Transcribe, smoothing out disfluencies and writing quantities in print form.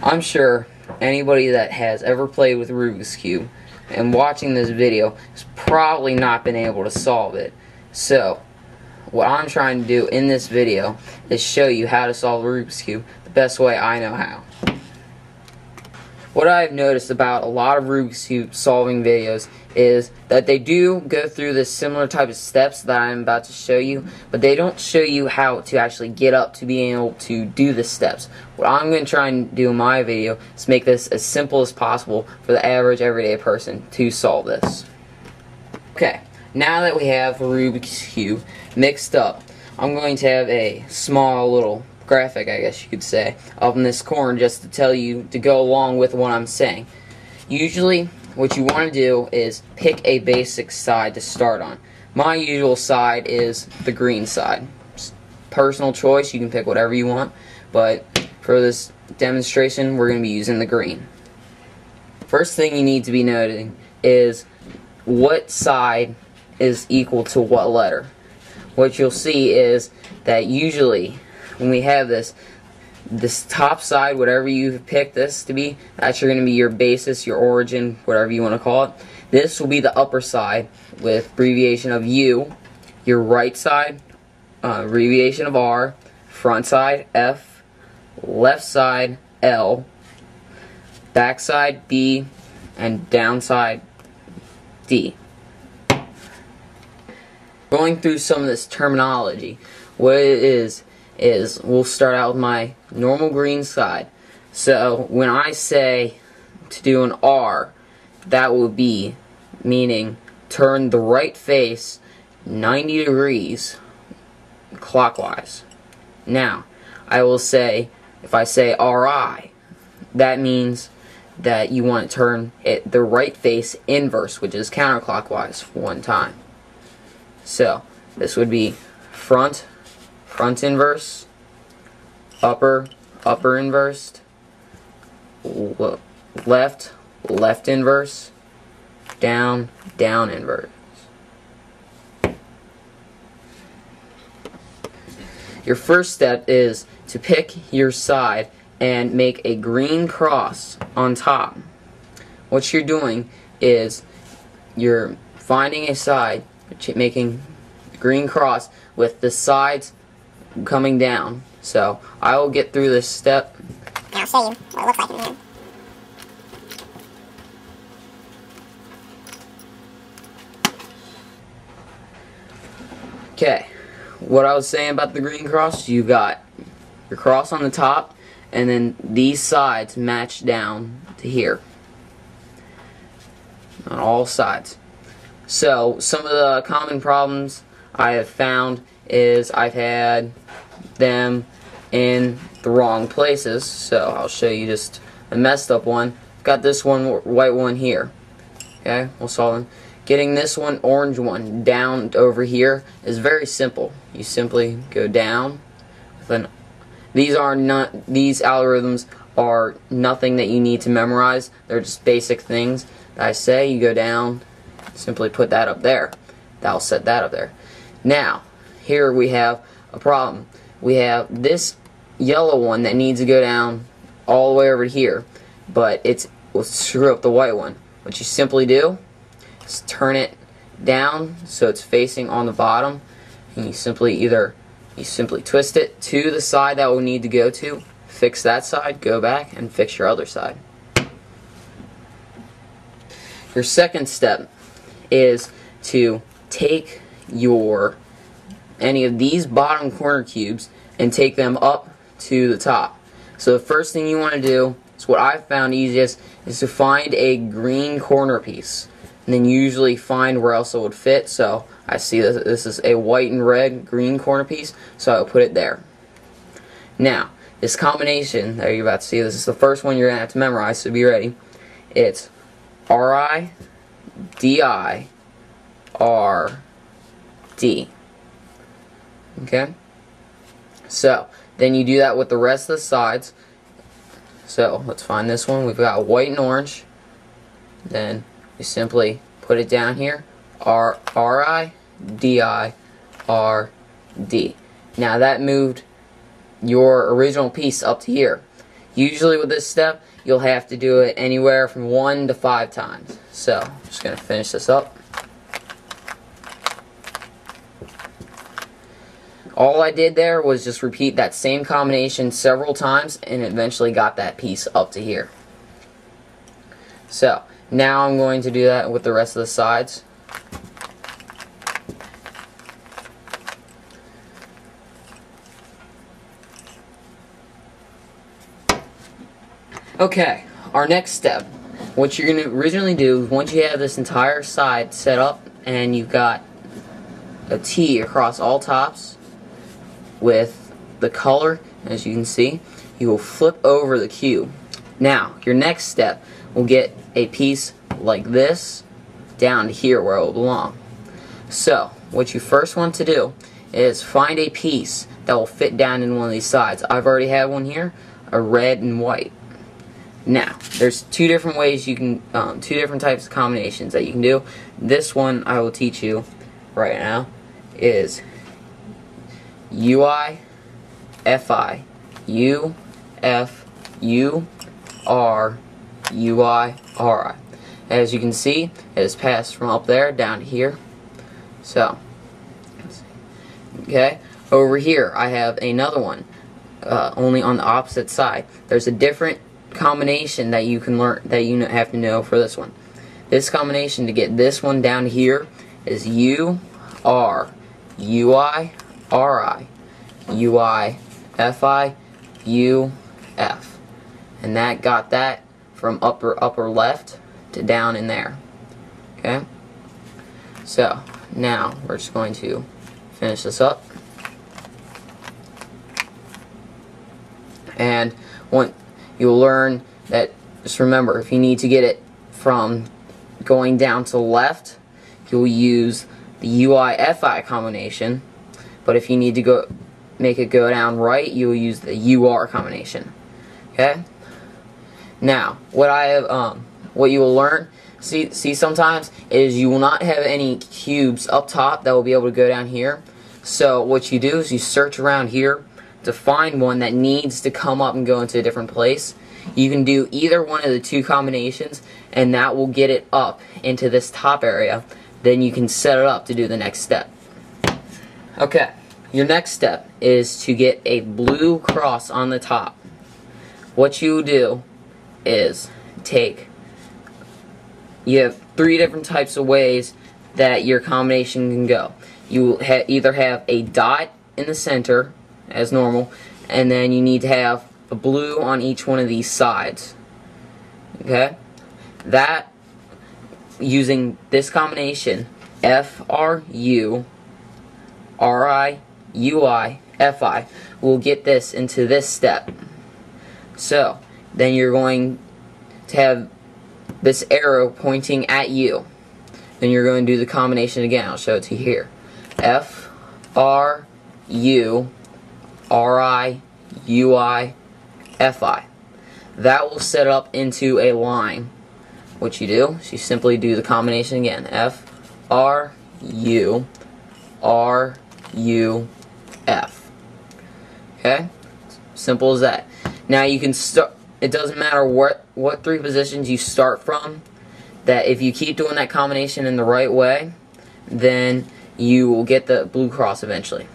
I'm sure anybody that has ever played with Rubik's Cube and watching this video has probably not been able to solve it. So, what I'm trying to do in this video is show you how to solve Rubik's Cube the best way I know how. What I've noticed about a lot of Rubik's Cube solving videos is that they do go through this similar type of steps that I'm about to show you, but they don't show you how to actually get up to being able to do the steps. What I'm going to try and do in my video is make this as simple as possible for the average everyday person to solve this. Okay, now that we have the Rubik's Cube mixed up, I'm going to have a small little graphic, I guess you could say, up in this corner just to tell you to go along with what I'm saying. Usually, what you want to do is pick a basic side to start on. My usual side is the green side. It's personal choice, you can pick whatever you want, but for this demonstration, we're going to be using the green. First thing you need to be noting is what side is equal to what letter. What you'll see is that usually when we have this top side, whatever you pick this to be, that's going to be your basis, your origin, whatever you want to call it. This will be the upper side with abbreviation of U, your right side, abbreviation of R, front side F, left side L, back side B, and down side D. Going through some of this terminology, what it is we'll start out with my normal green side. So when I say to do an R, that will be meaning turn the right face 90 degrees clockwise. Now, I will say, if I say RI, that means that you want to turn the right face inverse, which is counterclockwise, one time. So, this would be front inverse, upper inversed, left inverse, down inverse. Your first step is to pick your side and make a green cross on top. What you're doing is you're finding a side, making a green cross with the sides coming down. So I will get through this step. And I'll show you what it looks like in here. Okay, what I was saying about the green cross, you got your cross on the top, and then these sides match down to here on all sides. So some of the common problems I have found is I've had them in the wrong places. So I'll show you just a messed up one. I've got this one white one here. Okay, we'll solve them. Getting this one orange one down over here is very simple. You simply go down with an these algorithms are nothing that you need to memorize. They're just basic things that I say. You go down, simply put that up there. That'll set that up there. Now, here we have a problem. We have this yellow one that needs to go down all the way over here, but it will screw up the white one. What you simply do is turn it down so it's facing on the bottom, and you simply twist it to the side that will need to go to, fix that side, go back, and fix your other side. Your second step is to take any of these bottom corner cubes and take them up to the top. So the first thing you want to do is what I've found easiest is to find a green corner piece, and then usually find where else it would fit. So I see this is a white and red green corner piece, so I'll put it there. Now, this combination that you're about to see, this is the first one you're going to have to memorize, so be ready. It's RI, DI, RD. Okay? So, then you do that with the rest of the sides. So, let's find this one. We've got white and orange. Then, you simply put it down here. RI, DI, RD. Now, that moved your original piece up to here. Usually with this step, you'll have to do it anywhere from 1 to 5 times. So, I'm just going to finish this up. All I did there was just repeat that same combination several times and eventually got that piece up to here. So, now I'm going to do that with the rest of the sides. Okay, our next step, what you're going to originally do, once you have this entire side set up and you've got a T across all tops with the color, as you can see, you will flip over the cube. Now, your next step will get a piece like this down to here where it will belong. So, what you first want to do is find a piece that will fit down in one of these sides. I've already had one here, a red and white. Now, there's two different ways you can, two different types of combinations that you can do. This one I will teach you right now is UI, FI, U, F, U, R, UI, RI. As you can see, it is passed from up there down to here. So, okay, over here I have another one, only on the opposite side. There's a different combination that you can learn, that you have to know for this one. This combination to get this one down here is U, R, UI, RI, UI, FI, U, F. And that got that from upper left to down in there. Okay? So, now we're just going to finish this up. And you'll learn that, just remember, if you need to get it from going down to the left, you'll use the UI-FI combination. But if you need to make it go down right, you'll use the UR combination. Okay? Now, what you will learn, see sometimes, is you will not have any cubes up top that will be able to go down here. So what you do is you search around here to find one that needs to come up and go into a different place. You can do either one of the two combinations, and that will get it up into this top area. Then you can set it up to do the next step. Okay, your next step is to get a blue cross on the top. What you do is you have 3 different types of ways that your combination can go. You will either have a dot in the center, as normal, and then you need to have a blue on each one of these sides. Okay? That, using this combination, FRU, RI, UI, FI, will get this into this step. So, then you're going to have this arrow pointing at you. Then you're going to do the combination again. I'll show it to you here. FRU, RI, UI, FI. That will set up into a line. What you do is you simply do the combination again. FRU, RU, F. Okay? Simple as that. Now you can start, it doesn't matter what 3 positions you start from, that if you keep doing that combination in the right way, then you will get the blue cross eventually.